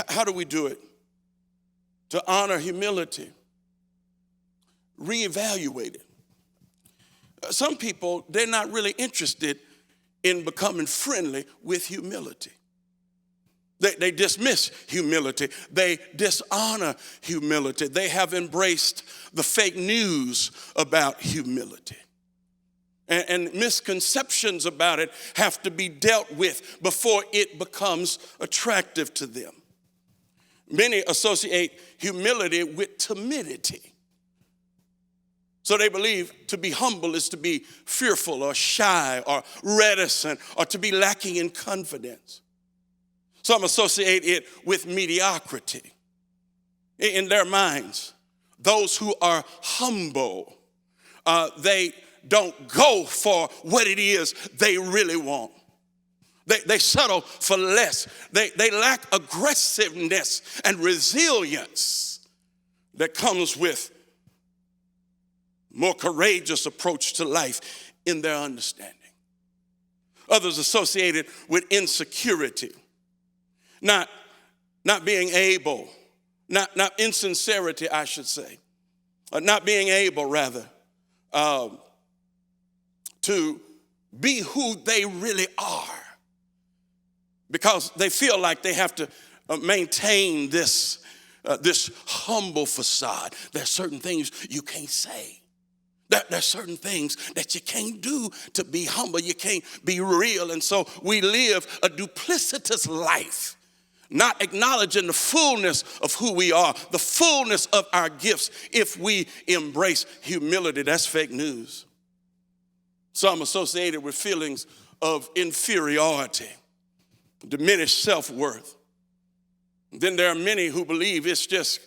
How do we do it? To honor humility, reevaluate it. Some people, they're not really interested in becoming friendly with humility. They dismiss humility. They dishonor humility. They have embraced the fake news about humility. And misconceptions about it have to be dealt with before it becomes attractive to them. Many associate humility with timidity. So they believe to be humble is to be fearful or shy or reticent or to be lacking in confidence. Some associate it with mediocrity. In their minds, those who are humble, they don't go for what it is they really want. They settle for less. They lack aggressiveness and resilience that comes with more courageous approach to life in their understanding. Others associated with insecurity, not being able, not insincerity, I should say, not being able, rather, to be who they really are, because they feel like they have to maintain this humble facade. There's certain things you can't say. There's certain things that you can't do to be humble. You can't be real. And so we live a duplicitous life, not acknowledging the fullness of who we are, the fullness of our gifts. If we embrace humility, that's fake news. Some associated with feelings of inferiority, diminished self-worth. Then there are many who believe it's just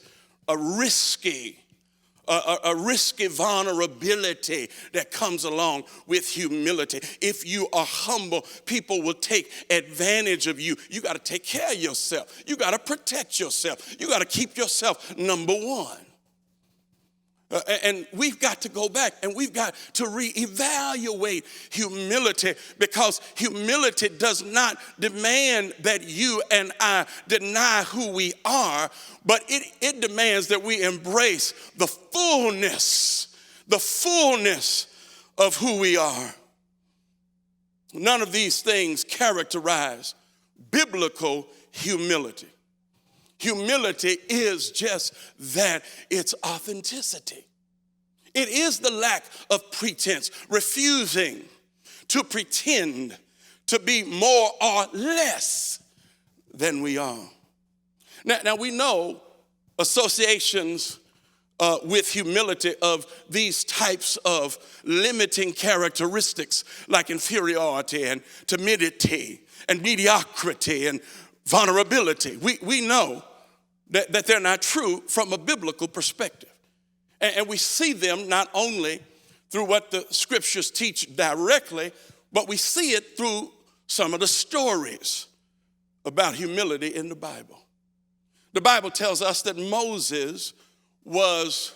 a risky vulnerability that comes along with humility. If you are humble, people will take advantage of you. You got to take care of yourself. You got to protect yourself. You got to keep yourself number one. And we've got to go back and we've got to reevaluate humility, because humility does not demand that you and I deny who we are, but it demands that we embrace the fullness of who we are. None of these things characterize biblical humility. Humility is just that, it's authenticity. It is the lack of pretense, refusing to pretend to be more or less than we are. Now we know associations with humility of these types of limiting characteristics like inferiority and timidity and mediocrity and vulnerability. We know that they're not true from a biblical perspective. And we see them not only through what the scriptures teach directly, but we see it through some of the stories about humility in the Bible. The Bible tells us that Moses was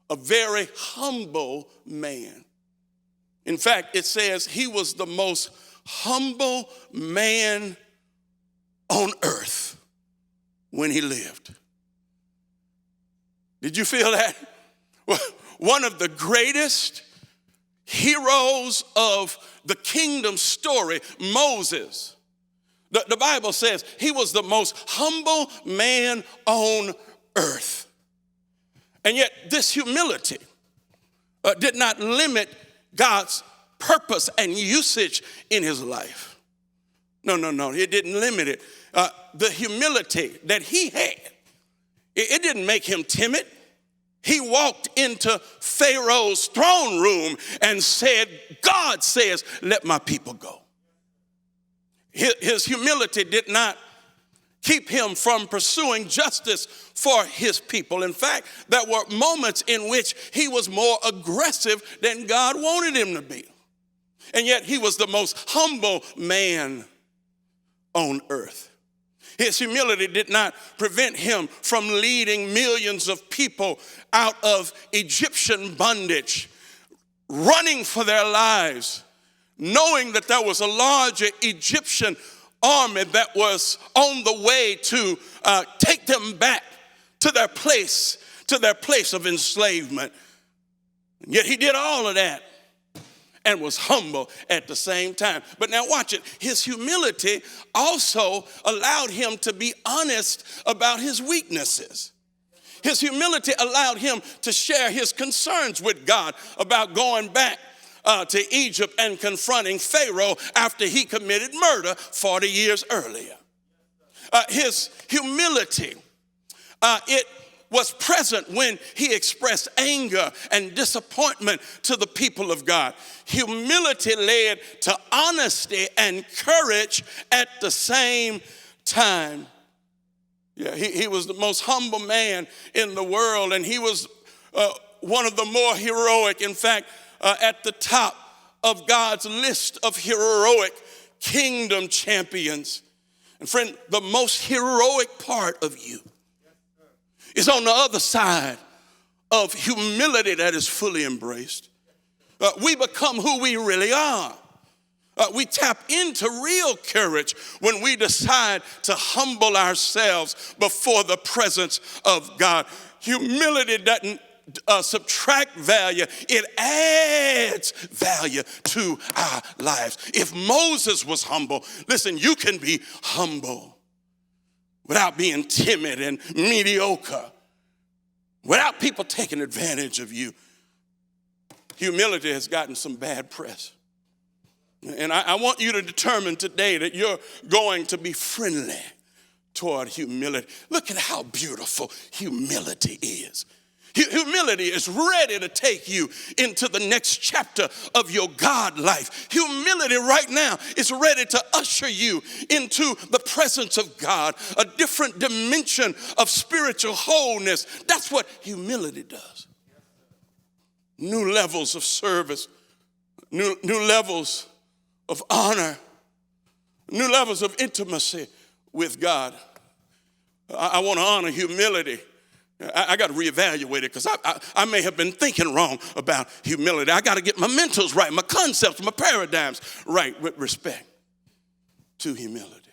a very humble man. In fact, it says he was the most humble man on earth when he lived. Did you feel that? One of the greatest heroes of the kingdom story, Moses. The Bible says he was the most humble man on earth. And yet this humility did not limit God's purpose and usage in his life. No, it didn't limit it. The humility that he had, it didn't make him timid. He walked into Pharaoh's throne room and said, God says, let my people go. His humility did not keep him from pursuing justice for his people. In fact, there were moments in which he was more aggressive than God wanted him to be. And yet he was the most humble man on earth. His humility did not prevent him from leading millions of people out of Egyptian bondage, running for their lives, knowing that there was a larger Egyptian army that was on the way to take them back to their place of enslavement. And yet he did all of that and was humble at the same time. But now watch it. His humility also allowed him to be honest about his weaknesses. His humility allowed him to share his concerns with God about going back to Egypt and confronting Pharaoh after he committed murder 40 years earlier. His humility, it was present when he expressed anger and disappointment to the people of God. Humility led to honesty and courage at the same time. Yeah, he was the most humble man in the world, and he was one of the more heroic. In fact, at the top of God's list of heroic kingdom champions. And friend, the most heroic part of you is on the other side of humility that is fully embraced. We become who we really are. We tap into real courage when we decide to humble ourselves before the presence of God. Humility doesn't subtract value, it adds value to our lives. If Moses was humble, listen, you can be humble without being timid and mediocre, without people taking advantage of you. Humility has gotten some bad press. And I want you to determine today that you're going to be friendly toward humility. Look at how beautiful humility is. Humility is ready to take you into the next chapter of your God life. Humility right now is ready to usher you into the presence of God, a different dimension of spiritual wholeness. That's what humility does. New levels of service, new levels of honor, new levels of intimacy with God. I want to honor humility. I got to reevaluate it because I may have been thinking wrong about humility. I got to get my mentals right, my concepts, my paradigms right with respect to humility.